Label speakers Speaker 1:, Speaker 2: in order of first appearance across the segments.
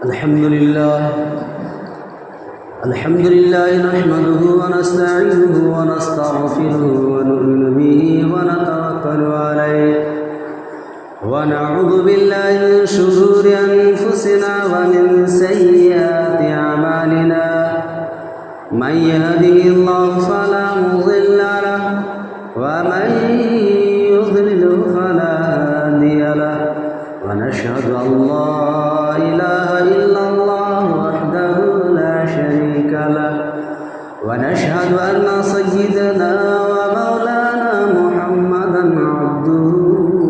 Speaker 1: الحمد لله نحمده ونستعينه ونستغفره ونؤمن به ونتوكل عليه ونعوذ بالله من شرور أنفسنا ومن سيئات أعمالنا من يهده الله فلا مضل له ومن يضلل فلا هادي له ونشهد أن لا إله إلا الله وحده لا شريك له ونشهد أن سيدنا ومولانا محمدا عبده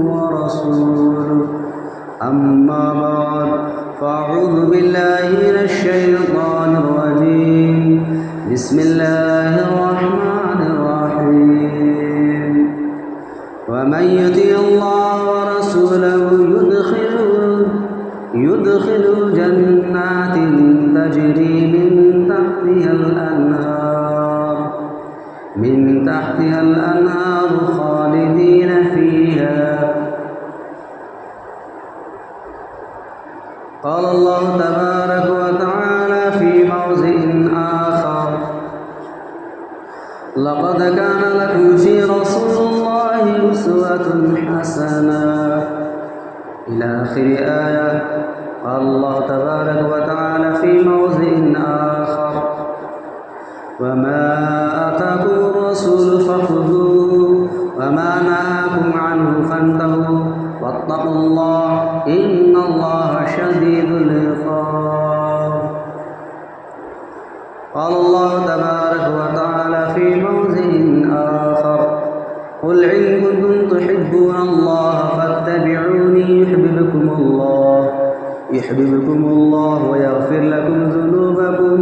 Speaker 1: ورسوله أما بعد فأعوذ بالله من الشيطان الرجيم بسم الله الرحمن الرحيم ومن يطع الله ورسوله يدخل جنات تجري من تحتها الأنهار خالدين فيها. قال الله تبارك وتعالى في موضع آخر: لقد كان لكم في رسول الله أسوة حسنة إلى آخر آية. قال الله تبارك وتعالى في موضع آخر: وما آتاكم الرسول فخذوه وما نهاكم عنه فانتهوا واتقوا الله إن الله شديد العقاب. قال الله تبارك وتعالى في موضع آخر: قل إن كنتم تحبون الله فاتبعوني يحببكم الله ويغفر لكم ذنوبكم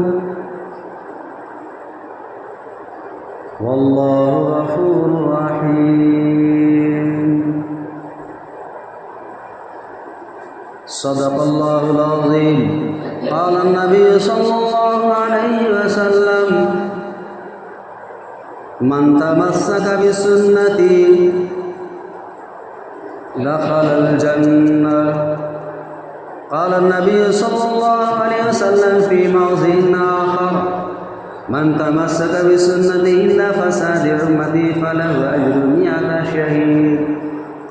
Speaker 1: والله غفور رحيم. صدق الله العظيم. قال النبي صلى الله عليه وسلم: من تمسك بسنتي دخل الجنة. قال النبي صلى الله عليه وسلم في موضع آخر: من تمسك بسنتي إلا فساد أمتي فله أجر 100 شهيد.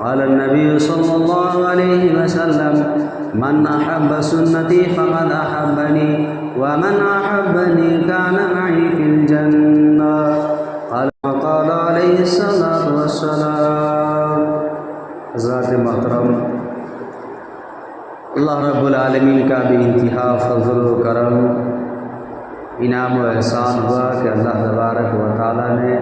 Speaker 1: قال النبي صلى الله عليه وسلم: من أحب سنتي فقد أحبني ومن أحبني كان معي في الجنة. قال عليه الصلاة والسلام. حضرات محترم، اللہ رب العالمین کا بھی انتہا فضل و کرم انعام و احسان ہوا کہ اللہ تبارک و تعالیٰ نے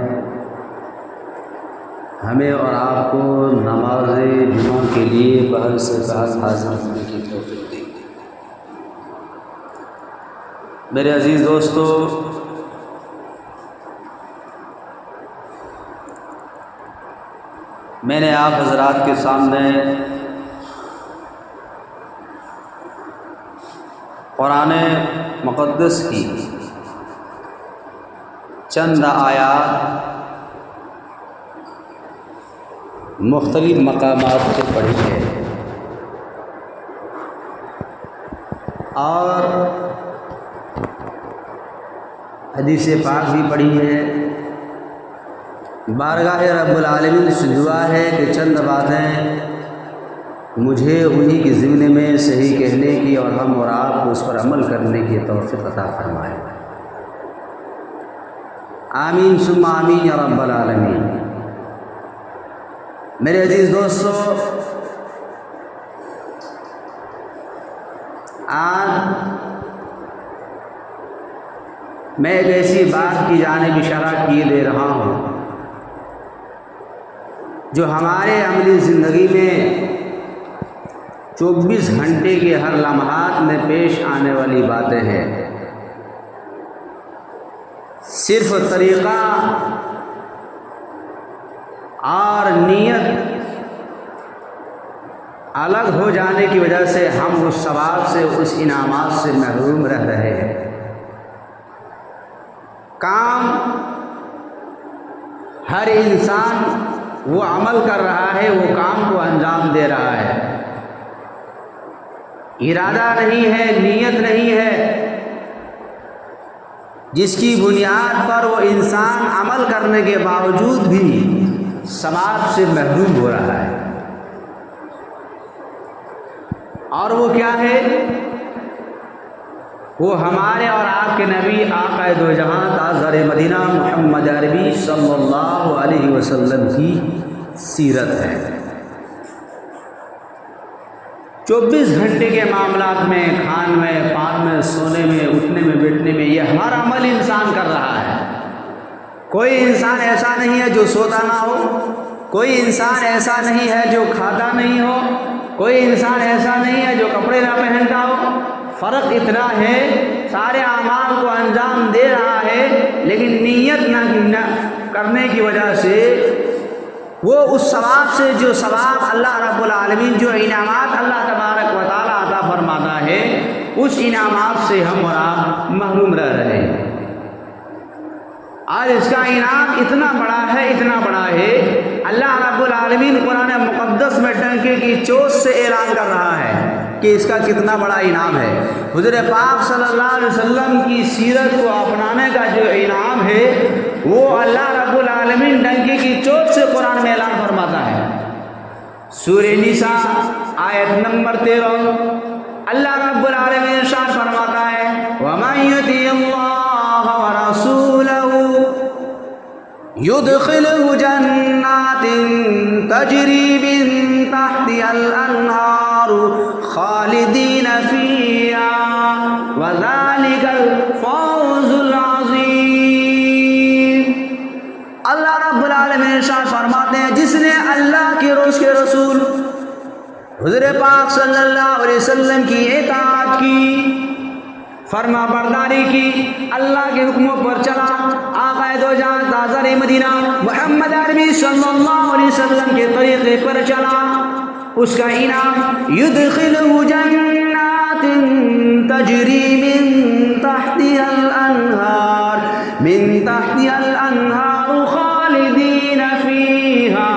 Speaker 1: ہمیں اور آپ کو نماز جمعہ کے لیے بہر سے بہر حاضر ہونے کی توفیق دی. میرے عزیز دوستو، میں نے آپ حضرات کے سامنے قرآن مقدس کی چند آیات مختلف مقامات سے پڑھی ہے اور حدیث پاک بھی پڑھی ہے. بارگاہ رب العالمین سے دعا ہے کہ چند باتیں مجھے انہی کے ضمن میں صحیح کہنے کی اور ہم اور آپ کو اس پر عمل کرنے کی توفیق عطا فرمائے. آمین ثم آمین یا رب العالمین. میرے عزیز دوستو، آج میں ایک ایسی بات کی جانب اشارہ کیے دے رہا ہوں جو ہمارے عملی زندگی میں 24 گھنٹے کے ہر لمحات میں پیش آنے والی باتیں ہیں. صرف طریقہ اور نیت الگ ہو جانے کی وجہ سے ہم اس ثواب سے، اس انعامات سے محروم رہ رہے ہیں. کام ہر انسان وہ عمل کر رہا ہے، وہ کام کو انجام دے رہا ہے، ارادہ نہیں ہے، نیت نہیں ہے، جس کی بنیاد پر وہ انسان عمل کرنے کے باوجود بھی ثواب سے محروم ہو رہا ہے۔ اور وہ کیا ہے؟ وہ ہمارے اور آپ کے نبی آقا دو جہاں تاجر مدینہ محمد عربی صلی اللہ علیہ وسلم کی سیرت ہے۔ 24 گھنٹے کے معاملات میں، کھان میں، پان میں، سونے میں، اٹھنے میں، بیٹھنے میں، یہ ہر عمل انسان کر رہا ہے۔ کوئی انسان ایسا نہیں ہے جو سوتا نہ ہو، کوئی انسان ایسا نہیں ہے جو کھاتا نہیں ہو، کوئی انسان ایسا نہیں ہے جو کپڑے نہ پہنتا ہو۔ فرق اتنا ہے سارے اعمال کو انجام دے رہا ہے، لیکن نیت نہ کرنے کی وجہ سے وہ اس ثواب سے، جو ثواب اللہ رب العالمین، جو انعامات اللہ تبارک و تعالیٰ عطا فرماتا ہے، اس انعامات سے ہم اور آپ محروم رہ رہے ہیں۔ اور اس کا انعام اتنا بڑا ہے، اتنا بڑا ہے، اللہ رب العالمین قرآن مقدس میں ڈنکے کی چوٹ سے اعلان کر رہا ہے کہ اس کا کتنا بڑا انعام ہے۔ حضور پاک صلی اللہ علیہ وسلم کی سیرت کو اپنانے کا جو انعام ہے، وہ اللہ رب العالمین ڈنکے کی چوٹ سے قرآن میں اعلان فرماتا ہے۔ سورہ نساء آیت نمبر 13 اللہ رب العالمین ارشاد فرماتا ہے، وَمَن يُطِعِ اللَّهَ وَرَسُولَهُ يُدْخِلْهُ جَنَّاتٍ تَجْرِي مِن تَحْتِهَا الْأَنْهَارُ خَالِدِينَ فِيهَا وَذَلِكَ الْفَوْزُ الْعَظِيمُ۔ اللہ رب العالمین ارشاد فرماتے ہیں، جس نے اللہ کے روز کے رسول حضور پاک صلی اللہ علیہ وسلم کی اطاعت کی، فرما برداری کی، اللہ کے حکموں پر چلا، آقا دو جہاں تاجر مدینہ محمد عربی صلی اللہ علیہ وسلم کے طریقے پر چلا، اس کا انعام یدخلہ جنات تجری من تحتها الانہار، من تحتها الانہار خالدین فیہا۔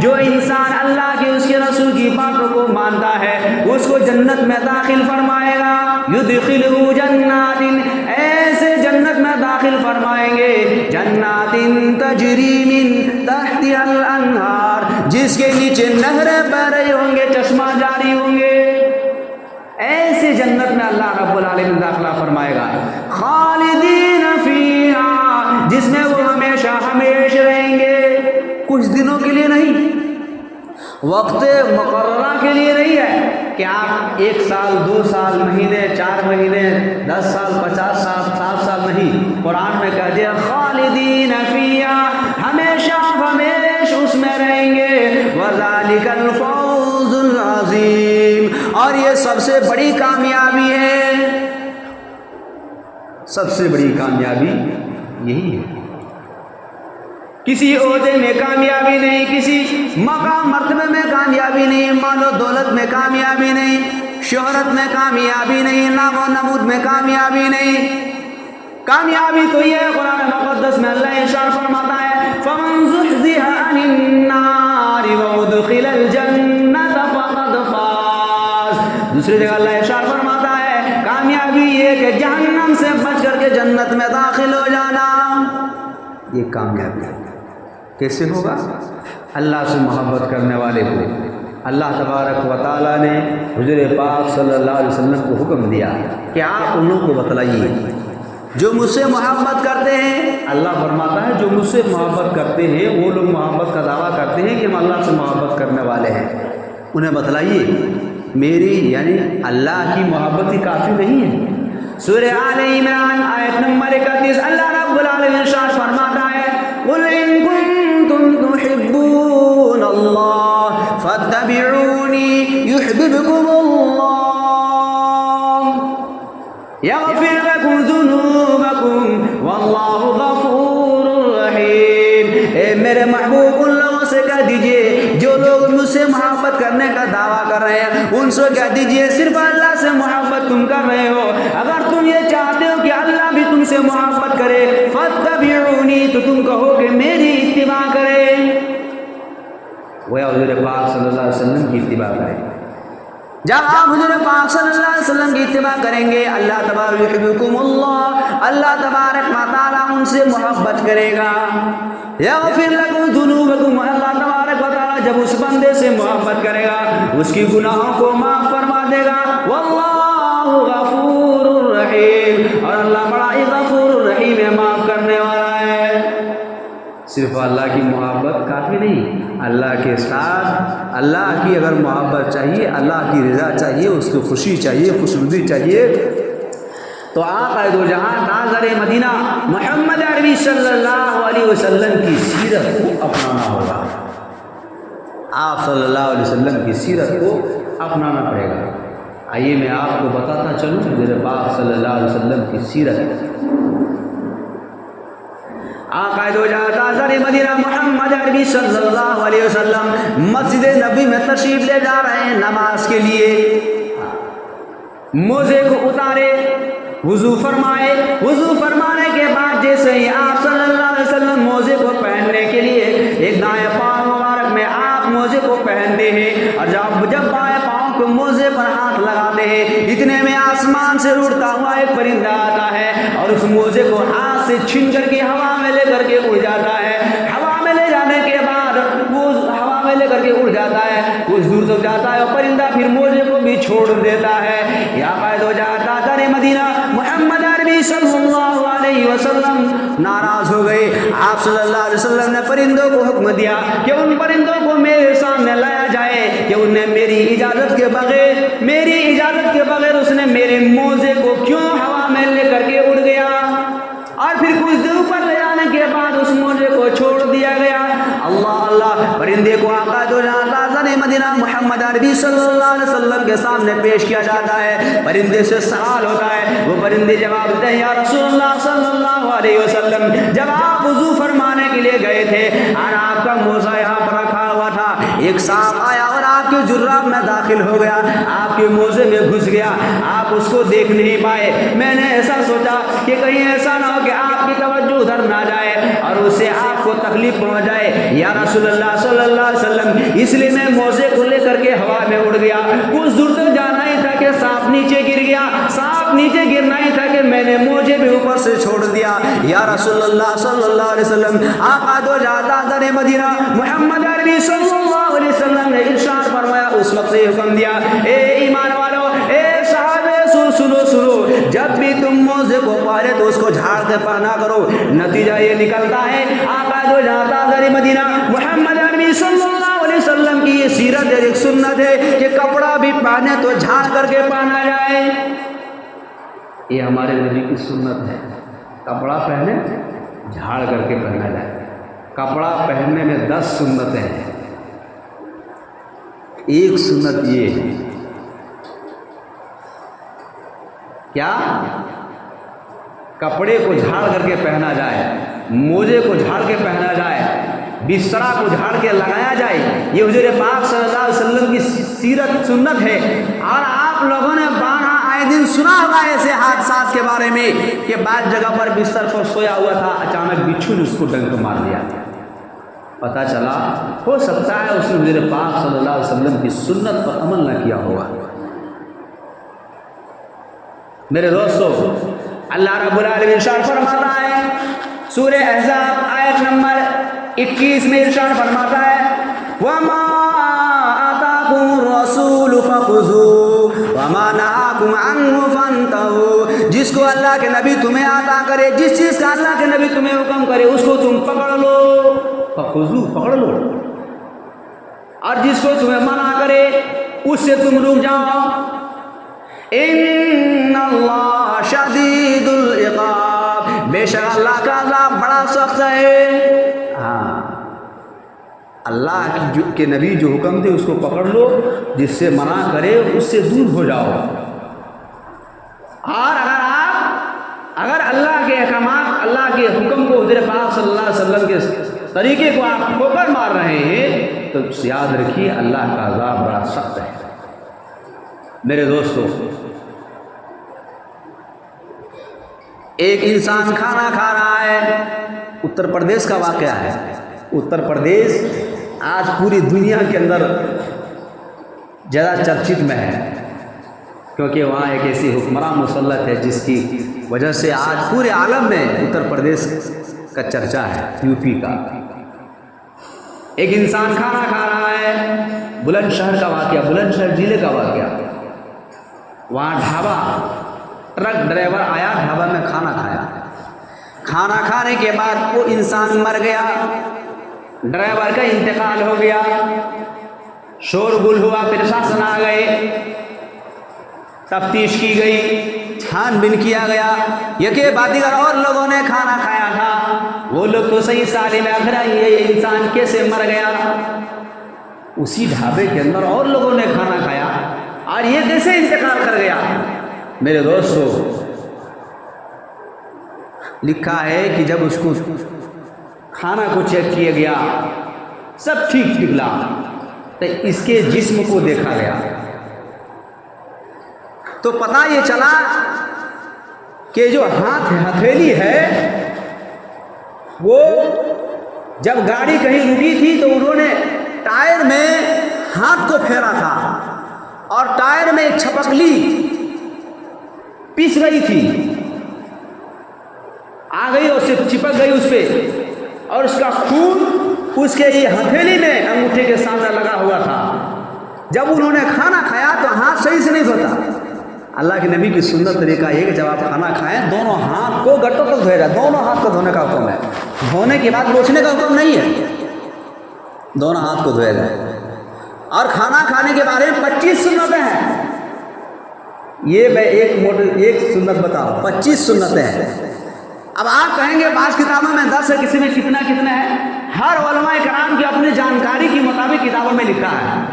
Speaker 1: جو انسان اللہ کے، اس کے رسول کی باتوں کو مانتا ہے، اس کو جنت میں داخل فرمائے گا۔ یدخلہ جنات، ایسے جنت میں داخل فرمائیں گے، جنات تجری من تحتها الانہار، جس کے نیچے نہریں بہ رہی ہوں گے، چشمہ جاری ہوں گے، ایسے جنت میں اللہ رب العالمین داخلہ فرمائے گا۔ خالدین فیہا، جس میں وہ ہمیشہ ہمیشہ رہیں گے، کچھ دنوں کے لیے نہیں، وقت مقررہ کے لیے نہیں ہے کہ آپ 1 سال 2 سال مہینے 4 مہینے 10 سال 50 سال 60 سال نہیں، قرآن میں کہہ دیا خالدین فیہا، ہمیشہ ہمیشہ اس میں رہیں گے۔ وذالک الفوز العظیم، اور یہ سب سے بڑی کامیابی ہے، سب سے بڑی کامیابی یہی ہے۔ کسی عہدے میں کامیابی نہیں، کسی مقام مرتبے میں کامیابی نہیں، مال و دولت میں کامیابی نہیں، شہرت میں کامیابی نہیں، نام و نمود میں کامیابی نہیں۔ کامیابی تو یہ ہے، قرآن مقدس میں اللہ ارشاد فرماتا ہے، فَمَن زُحْزِحَ عَنِ النَّارِ وَأُدْخِلَ الْجَنَّةَ فَقَدْ فَازَ۔ دوسری جگہ اللہ ارشاد فرماتا ہے، کامیابی یہ کہ جہنم سے بچ کر کے جنت میں داخل ہو جانا، یہ کامیابی ہے۔ کیسے ہوگا؟ اللہ سے محبت کرنے والے کو اللہ تبارک و تعالیٰ نے حضور پاک صلی اللہ علیہ وسلم کو حکم دیا کہ آپ ان لوگوں کو بتلائیے جو مجھ سے محبت کرتے ہیں۔ اللہ فرماتا ہے جو مجھ سے محبت کرتے ہیں، وہ لوگ محبت کا دعویٰ کرتے ہیں کہ ہم اللہ سے محبت کرنے والے ہیں، انہیں بتلائیے میری یعنی اللہ کی محبت ہی کافی نہیں ہے۔ سورہ آل عمران آیت نمبر 31 اللہ رب العالمین ارشاد فرماتا ہے، قُلْ إِن كُنتُمْ تُحِبُّونَ اللَّهَ فَاتَّبِعُونِي يُحْبِبْكُمُ اللَّهُ يَغْفِرْ لَكُمْ ذُنُوبَكُمْ وَاللَّهُ غَفُورٌ رَحِيمٌ۔ اے میرے محبوب ان لوگوں سے کہہ دیجئے جو لوگ مجھ سے محبت کرنے کا دعویٰ کر رہے ہیں، ان سے کہہ دیجئے صرف اللہ سے محبت تم کر رہے ہو، اگر تم یہ چاہتے ہو کہ اللہ بھی تم سے محبت کرے، فَاتَّبِعُونِي، تو تم کہو کہ میری اتباع کرے، وہ حضور پاک صلی اللہ علیہ وسلم کی اتباع کرے۔ جب آپ حضور پاک صلی اللہ علیہ وسلم کی اتباع کریں گے اللہ تبارک یحببکم اللہ تبارک و تعالیٰ ان سے محبت کرے گا. یغفر لکم ذنوبکم اللہ تبارک و تعالیٰ جب اس بندے سے محبت کرے گا اس کی گناہوں کو معاف فرما دے گا. واللہ غفور الرحیم اور اللہ بڑا ہی غفور الرحیم ہے، معاف کرنے والا ہے. صرف اللہ کی محبت کافی نہیں، اللہ کے ساتھ اللہ کی اگر محبت چاہیے، اللہ کی رضا چاہیے، اس کی خوشی چاہیے، خوشنودی چاہیے، تو آقا دو جہاں تاجر مدینہ محمد عربی صلی اللہ علیہ وسلم کی سیرت کو اپنانا ہوگا. آپ صلی اللہ علیہ وسلم کی سیرت کو اپنانا پڑے گا. آئیے میں آپ کو بتاتا چلوں میرے پاک صلی اللہ علیہ وسلم کی سیرت. آقا دو جہاں تاجر مدینہ محمد عربی صلی اللہ علیہ وسلم مسجد نبی میں تشریف لے جا رہے ہیں نماز کے لیے. موزے کو اتارے، وضو فرمائے، وضو فرمانے کے بعد جیسے ہی آپ صلی اللہ علیہ وسلم موزے کو پہننے کے لیے ایک دائیں پاؤں مبارک میں آپ موزے کو پہنتے ہیں، اور جب بائیں پاؤں کو موزے پر ہاتھ لگاتے ہیں اتنے میں آسمان سے اڑتا ہوا ایک پرندہ آتا ہے اور اس موزے کو ہاتھ سے چھین کر کے ہوا میں لے کر کے اڑ جاتا ہے. ہوا میں لے جانے کے بعد وہ ہوا میں لے کر کے اڑ جاتا ہے، کچھ دور تک جاتا ہے اور پرندہ پھر موزے کو بھی چھوڑ دیتا ہے. یا قائد ہو جاتا تاجر مدینہ محمد عربی صلی اللہ علیہ وسلم ناراض ہو گئے. آپ صلی اللہ علیہ وسلم نے پرندوں کو حکم دیا کہ ان پرندوں کو میرے سامنے لایا جائے کہ انہوں نے میری اجازت کے بغیر اس نے میرے موزے کو کیوں ہوا میں لے کر کے اڑ گیا اور پھر کچھ دیر اوپر لے جانے کے بعد اس موزے کو چھوڑ دیا گیا. اللہ اللہ، پرندے کو آقا دو جہاں تاجر مدینہ محمد عربی صلی اللہ علیہ وسلم کے سامنے پیش کیا جاتا ہے. پرندے سے سوال ہوتا ہے، وہ پرندے جواب دیتے ہیں یا رسول اللہ صلی اللہ علیہ وسلم جب آپ وضو فرمانے کے لیے گئے تھے اور آپ کا موزہ یہاں پر رکھا ہوا تھا، ایک سانپ آیا اور آپ کے جراب میں داخل ہو گیا، آپ کے موزے میں گھس گیا، آپ اس کو دیکھ نہیں پائے. میں نے ایسا سوچا کہ کہیں ایسا نہ ہو کہ آپ کی توجہ ادھر نہ جائے اور اس سے آپ کو تکلیف پہنچ جائے یا رسول اللہ صلی اللہ علیہ وسلم، اس لیے میں موزے کو لے کر کے ہوا میں اڑ گیا. کچھ دور تک جانا ہی تھا کہ سانپ نیچے گر گیا، سانپ نیچے گرنا ہی تھا کہ میں نے موزے بھی اوپر سے چھوڑ دیا. یا رسول اللہ صلی اللہ علیہ وسلم، آقا دو جہاں تاجر مدینہ محمد عربی صلی اللہ علیہ وسلم نے ارشاد فرمایا، اس وقت سے حکم دیا اے ایمان والو، اے صحابہ سنو، جب بھی تم موزے کو پہنے تو اس کو جھاڑ کے پہنا کرو. نتیجہ یہ نکلتا ہے آقا دو جہاں تاجر مدینہ محمد عربی صلی اللہ علیہ وسلم کی یہ سیرت ہے، ایک سنت ہے کہ کپڑا بھی پہنے تو جھاڑ کر کے پہنا جائے. یہ ہمارے نبی کی سنت ہے، کپڑا پہنے جھاڑ کر کے پہنا جائے. کپڑا پہننے میں 10 سنتیں ہیں، ایک سنت یہ ہے کیا کپڑے کو جھاڑ کر کے پہنا جائے، موزے کو جھاڑ کے پہنا جائے، بسترا کو جھاڑ کے لگایا جائے. یہ حضور پاک صلی اللہ علیہ وسلم کی سیرت سنت ہے. اور آپ لوگوں نے بارہ آئے دن سنا ہوگا ایسے حادثات کے بارے میں کہ بعض جگہ پر بستر پر سویا ہوا تھا، اچانک بچھو نے اس کو ڈنک مار دیا، پتہ چلا ہو سکتا ہے اس نے حضور پاک صلی اللہ علیہ وسلم کی سنت پر عمل نہ کیا ہوگا. میرے دوستو، اللہ رب العالمین ارشاد فرماتا ہے سورہ احزاب آیت نمبر 21 میں ارشاد فرماتا ہے وَمَا آتَاكُمُ الرَّسُولُ فَخُذُوهُ وَمَا نَهَاكُمْ عَنْهُ فَانْتَهُوا. جس کو اللہ کے نبی تمہیں عطا کرے، جس چیز کا اللہ کے نبی تمہیں حکم کرے اس کو تم پکڑ لو. فَخُذُوهُ، پکڑ لو. اور جس کو تمہیں منع کرے اس سے تم رک جاؤ. ان اللہ شدید العقاب، بے شک اللہ کا عذاب بڑا سخت ہے. ہاں، اللہ کے نبی جو حکم دے اس کو پکڑ لو، جس سے منع کرے اس سے دور ہو جاؤ. اور اگر اللہ کے احکامات، اللہ کے حکم کو حضور پاک صلی اللہ علیہ وسلم کے طریقے کو آپ ٹھوکر مار رہے ہیں تو یاد رکھیے اللہ کا عذاب بڑا سخت ہے. میرے دوستو، ایک انسان کھانا کھا رہا ہے، اتر پردیش کا واقعہ ہے. اتر پردیش آج پوری دنیا کے اندر زیادہ چرچت میں ہے. کیونکہ وہاں ایک ایسی حکمراں مسلط ہے جس کی وجہ سے آج پورے عالم میں اتر پردیش کا چرچا ہے، یو پی کا۔ ایک انسان کھانا کھا رہا ہے، بلند شہر کا واقعہ، بلند شہر ضلع کا واقعہ۔ وہاں ڈھابا، ٹرک ڈرائیور آیا، ڈھابا میں کھانا کھایا، کھانا کھانے کے بعد وہ انسان مر گیا، ڈرائیور کا انتقال ہو گیا، شور گل ہوا، پرشاسن آ گئے، تفتیش کی گئی، چھان بین کیا گیا، یکے بعد دیگر اور لوگوں نے کھانا کھایا تھا، وہ لوگ تو صحیح سالم آخرا یہ انسان کیسے مر گیا؟ اسی ڈھابے کے اندر اور لوگوں نے کھانا کھایا اور یہ کیسے انتقال کر گیا؟ میرے دوستو، لکھا ہے کہ جب اس کو کھانا کو چیک کیا گیا سب ٹھیک نکلا تو اس کے جسم کو دیکھا گیا تو پتہ یہ چلا کہ جو ہتھیلی ہے وہ جب گاڑی کہیں رکی تھی تو انہوں نے ٹائر میں ہاتھ کو پھیرا تھا اور ٹائر میں ایک چھپکلی پس گئی تھی، آ گئی اور صرف چپک گئی اس پہ، اور اس کا خون اس کے یہ ہتھیلی میں انگوٹھے کے سامنے لگا ہوا تھا۔ جب انہوں نے کھانا کھایا تو ہاتھ صحیح سے نہیں دھوتا۔ اللہ کے نبی کی سنت طریقہ یہ کہ جب آپ کھانا کھائیں دونوں ہاتھ کو گٹوں کو دھویا جائے، دونوں ہاتھ کو دھونے کا حکم ہے، دھونے کے بعد پوچھنے کا حکم نہیں ہے، دونوں ہاتھ کو دھویا جائے۔ اور کھانا کھانے کے بارے میں 25 سنتیں ہیں، یہ میں ایک سنت بتاؤں، 25 سنتیں ہیں۔ اب آپ کہیں گے بعض کتابوں میں 10 ہے، کسی میں کتنا ہے، ہر علماء کرام کی اپنی جانکاری کے مطابق کتابوں میں لکھا ہے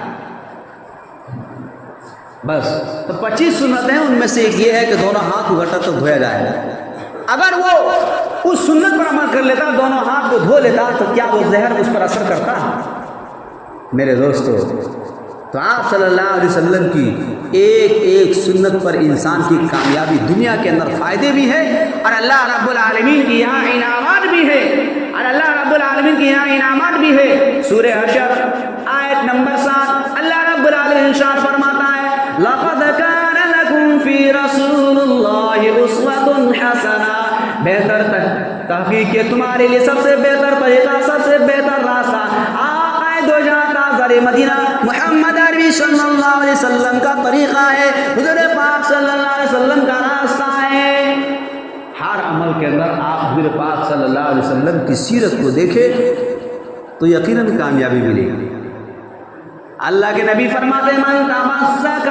Speaker 1: بس۔ تو 25 سنتیں ہیں، ان میں سے ایک یہ ہے کہ دونوں ہاتھ کو گٹا تو دھویا جائے۔ اگر وہ اس سنت پر عمل کر لیتا، دونوں ہاتھ کو دھو لیتا، تو کیا وہ زہر اس پر اثر کرتا؟ میرے دوستو، تو آپ صلی اللہ علیہ وسلم کی ایک سنت پر انسان کی کامیابی دنیا کے اندر فائدے بھی ہے اور اللہ رب العالمین کی یہاں انعامات بھی ہے، اور اللہ رب العالمین کی یہاں انعامات بھی ہے۔ سورہ حشر آیت نمبر 7 اللہ رب العالمین ارشاد فرماتا ہے لَقَدْ كَانَ لَكُمْ فِي رَسُولِ اللَّهِ أُسْوَةٌ حَسَنَةٌ، بہتر تحقیق کہ تمہارے لیے سب سے بہتر طریقہ، سب سے بہتر راستہ آقائے دو جہاں تاجر مدینہ محمد عربی صلی اللہ علیہ وسلم کا طریقہ ہے، حضور پاک صلی اللہ علیہ وسلم کا راستہ ہے۔ ہر عمل کے اندر آپ حضور پاک صلی اللہ علیہ وسلم کی سیرت کو دیکھیں تو یقیناً کامیابی ملے گی۔ اللہ کے نبی فرماتے من تمسک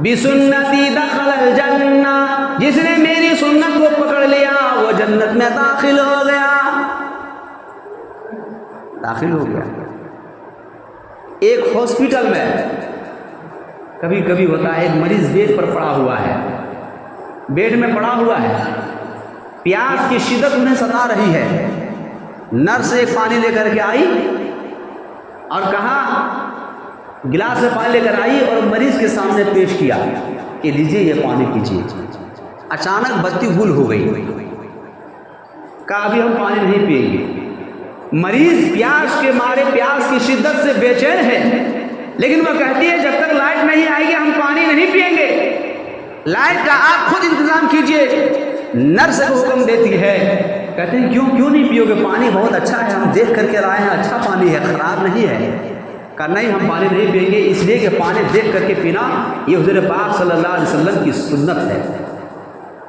Speaker 1: بسنتی دخل الجنہ، جس نے میری سنت کو پکڑ لیا وہ جنت میں داخل ہو گیا، داخل ہو گیا۔ ایک ہاسپٹل میں کبھی کبھی ہوتا ہے ایک مریض بیڈ پر پڑا ہوا ہے، بیڈ میں پڑا ہوا ہے، پیاس کی شدت انہیں ستا رہی ہے، نرس ایک پانی لے کر کے آئی اور کہا گلاس میں پانی لے کر آئی اور مریض کے سامنے پیش کیا کہ لیجیے یہ پانی پیجیے۔ اچانک بتی گل ہو گئی، کہا ابھی ہم پانی نہیں پئیں گے۔ مریض پیاس کے مارے، پیاس کی شدت سے بے چین ہے، لیکن وہ کہتی ہے جب تک لائٹ نہیں آئے گی ہم پانی نہیں پئیں گے، لائٹ کا آپ خود انتظام کیجئے۔ نرس کو حکم دیتی ہے، کہتے ہیں کیوں نہیں پیو گے؟ پانی بہت اچھا ہے، ہم دیکھ کر کے لائے ہیں، اچھا پانی ہے، خراب نہیں ہے۔ کہا نہیں ہم پانی نہیں پئیں گے، اس لیے کہ پانی دیکھ کر کے پینا یہ حضور پاک صلی اللہ علیہ وسلم کی سنت ہے۔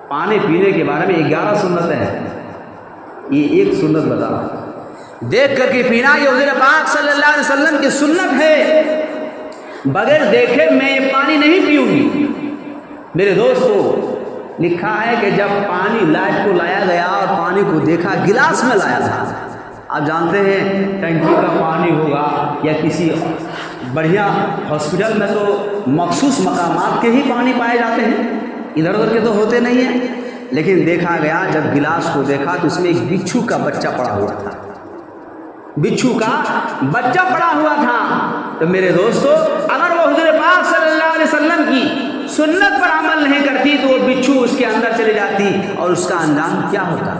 Speaker 1: پانی پینے کے بارے میں 11 سنتیں ہیں، یہ ایک سنت بتا رہا ہوں، دیکھ کر کے پینا یہ حضور پاک صلی اللہ علیہ وسلم کی سنت ہے، بغیر دیکھے میں یہ پانی نہیں پیوں گی۔ میرے دوستو، لکھا ہے کہ جب پانی لائٹ کو لایا گیا اور پانی کو دیکھا، گلاس میں لایا تھا، آپ جانتے ہیں ٹنکی کا پانی ہوگا یا کسی بڑھیا ہاسپٹل میں تو مخصوص مقامات کے ہی پانی پائے جاتے ہیں، ادھر ادھر کے تو ہوتے نہیں ہیں، لیکن دیکھا گیا جب گلاس کو دیکھا تو اس میں ایک بچھو کا بچہ پڑا ہوا تھا، بچھو کا بچہ پڑا ہوا تھا۔ تو میرے دوستو، اگر وہ حضور پاک صلی اللہ علیہ وسلم کی سنت پر عمل نہیں کرتی تو وہ بچھو اس کے اندر چلی جاتی اور اس کا انجام کیا ہوتا؟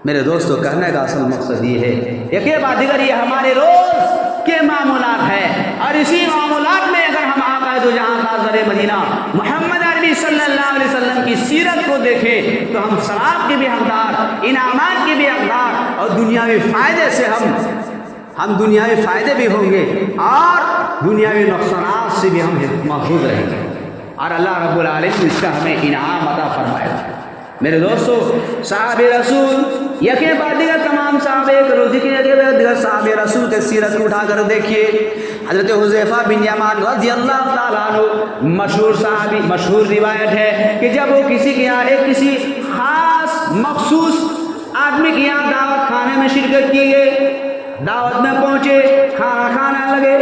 Speaker 1: میرے دوستو، کہنے کا اصل مقصد یہ ہے، ایک بات دیگر یہ ہمارے روز کے معمولات ہے، اور اسی معمولات میں اگر ہم آقا تو جہاں تاجر مدینہ محمد عربی صلی اللہ علیہ وسلم کی سیرت کو دیکھیں تو ہم ثواب کے بھی حقدار، انعامات کے بھی حقدار، اور دنیاوی فائدے سے ہم دنیاوی فائدے بھی ہوں گے اور دنیاوی نقصانات سے بھی ہم محفوظ رہیں گے، اور اللہ رب العالمین اس کا ہمیں انعام عطا فرمائے گا۔ میرے دوستو، صحاب رسول یکے بعد دیگر تمام صحابہ کرام کے بعد دیگر صحاب رسول کے سیرت کو اٹھا کر دیکھیے۔ حضرت حذیفہ بن یمان رضی اللہ تعالیٰ عنہ مشہور صحابی، مشہور روایت ہے کہ جب وہ کسی کے یہاں کسی خاص مخصوص آدمی کے یہاں دعوت کھانے میں شرکت کی گئی، دعوت میں پہنچے، کھانا کھانے لگے،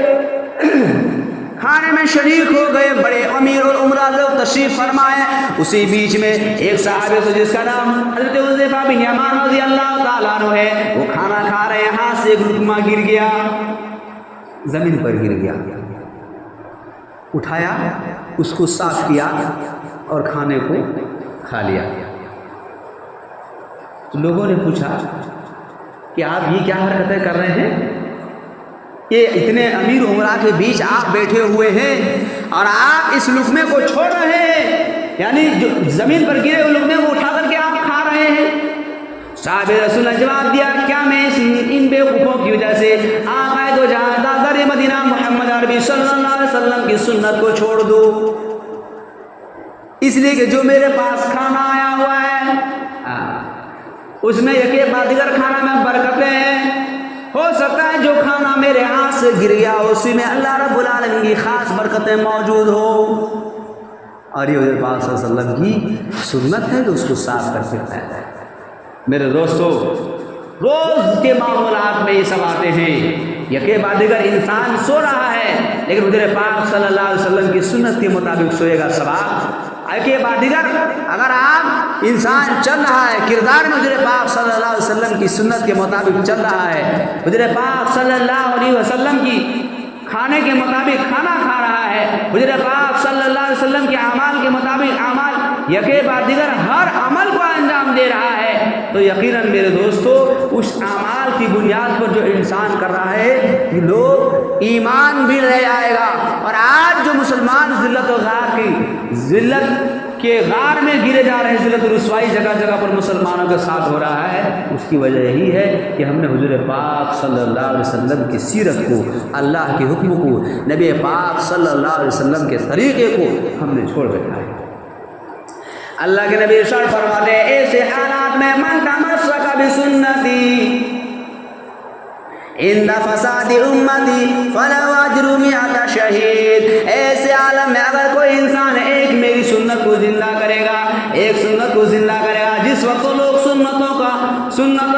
Speaker 1: کھانے میں شریک ہو گئے، بڑے امیر اور عمرہ لوگ تشریف فرمائے۔ اسی بیچ میں ایک صحابی تو جس کا نام حضرت حذیفہ بن یمان رضی اللہ تعالیٰ عنہ ہے، وہ کھانا کھا رہے ہیں، ہاتھ سے ایک لقمہ گر گیا، زمین پر گر گیا، اٹھایا، اس کو صاف کیا اور کھانے کو کھا لیا۔ تو لوگوں نے پوچھا کہ آپ یہ کیا حرکتیں کر رہے ہیں؟ یہ اتنے امیر عمرہ کے بیچ آپ بیٹھے ہوئے ہیں اور آپ اس لقمے کو چھوڑ رہے ہیں، یعنی جو زمین پر گرے ہوئے لقمے کو اٹھا کر کے آپ کھا رہے ہیں۔ صحابہ رسول نے جواب دیا، کیا میں ان بیوقوفوں کی وجہ سے آقا دو جہاں تاجر مدینہ محمد عربی صلی اللہ علیہ وسلم کی سنت کو چھوڑ دوں؟ اس لیے کہ جو میرے پاس کھانا آیا ہوا ہے اس میں یکے بعد دیگر کھانا میں برکتیں ہیں، ہو سکتا ہے جو کھانا میرے ہاتھ سے گر گیا اسی میں اللہ رب العالمین کی خاص برکتیں موجود ہو، اور یہ حضور پاک صلی اللہ علیہ وسلم کی سنت ہے کہ اس کو صاف کر کے کھایا ہے۔ میرے دوستو، روز کے معاملات میں یہ سب آتے ہیں، یکے بعد دیگر انسان سو رہا ہے لیکن حضور پاک صلی اللہ علیہ وسلم کی سنت کے مطابق سوئے گا ثواب۔ کے بعد دیگر اگر آپ انسان چل رہا ہے کردار میں حضور پاک صلی اللہ علیہ وسلم کی سنت کے مطابق چل رہا ہے، حضور پاک صلی اللہ علیہ وسلم کی کھانے کے مطابق کھانا کھا رہا ہے، حضور پاک صلی اللہ علیہ وسلم کے اعمال کے مطابق اعمال یکے بعد دیگر ہر عمل کو انجام دے رہا ہے، تو یقیناً میرے دوستو اس اعمال کی بنیاد پر جو انسان کر رہا ہے یہ لوگ ایمان بھی رہ جائے گا۔ اور آج جو مسلمان ذلت و غار کی ذلت کے غار میں گرے جا رہے ہیں، ذلت و رسوائی جگہ جگہ پر مسلمانوں کے ساتھ ہو رہا ہے، اس کی وجہ یہی ہے کہ ہم نے حضور پاک صلی اللہ علیہ وسلم کی سیرت کو، اللہ کے حکم کو، نبی پاک صلی اللہ علیہ وسلم کے طریقے کو ہم نے چھوڑ رکھا ہے۔ اللہ کے نبی ارشاد فرماتے ہیں، ایسے حالات میں من تمسک بسنتی ان فساد امتی فلو اجر 100 شہید۔ ایسے عالم میں اگر کوئی انسان ایک میری سنت کو زندہ کرے گا، ایک سنت کو زندہ کرے گا، جس وقت لوگ سنتوں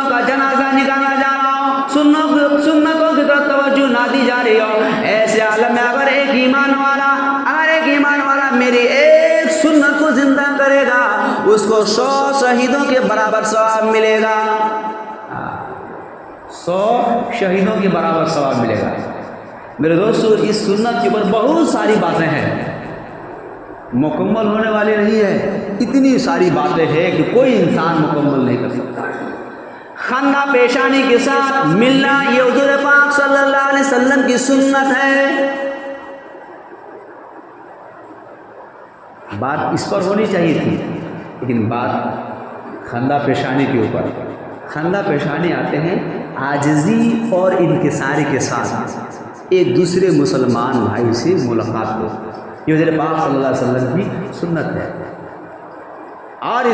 Speaker 1: کا جنازہ نکالا جا رہا ہو، سنتوں کی طرف توجہ نہ دی جا رہی ہو، ایسے عالم میں اگر ایک ایمان والا میری ایک سنت کو زندہ کرے گا، اس کو 100 شہیدوں کے برابر ثواب ملے گا، 100 شہیدوں کے برابر ثواب ملے گا۔ میرے دوستو، اس سنت کے اوپر بہت ساری باتیں ہیں، مکمل ہونے والی نہیں ہے، اتنی ساری باتیں ہیں کہ کوئی انسان مکمل نہیں کر سکتا۔ خندہ پیشانی کے ساتھ ملنا یہ حضور پاک صلی اللہ علیہ وسلم کی سنت ہے۔ بات اس پر ہونی چاہیے تھی لیکن بات خندہ پیشانی کے اوپر۔ خندہ پیشانی آتے ہیں عاجزی اور انکساری کے ساتھ ایک دوسرے مسلمان بھائی سے ملاقات کو، یہ حضور پاک صلی اللہ علیہ وسلم کی سنت ہے۔ اور